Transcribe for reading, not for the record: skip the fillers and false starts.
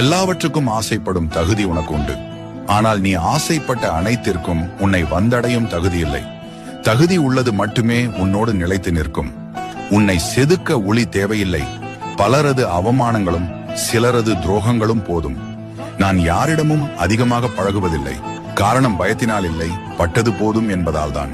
எல்லாவற்றுக்கும் ஆசைப்படும் தகுதி உனக்கு உண்டு. ஆனால் நீ ஆசைப்பட்ட அனைத்திற்கும் உன்னை வந்தடையும் தகுதி இல்லை. தகுதி உள்ளது மட்டுமே உன்னோடு நிலைத்து நிற்கும். உன்னை செதுக்க ஒளி தேவையில்லை. பலரது அவமானங்களும் சிலரது துரோகங்களும் போதும். நான் யாரிடமும் அதிகமாக பழகுவதில்லை. காரணம் பயத்தினால் இல்லை, பட்டது போதும் என்பதால்தான்.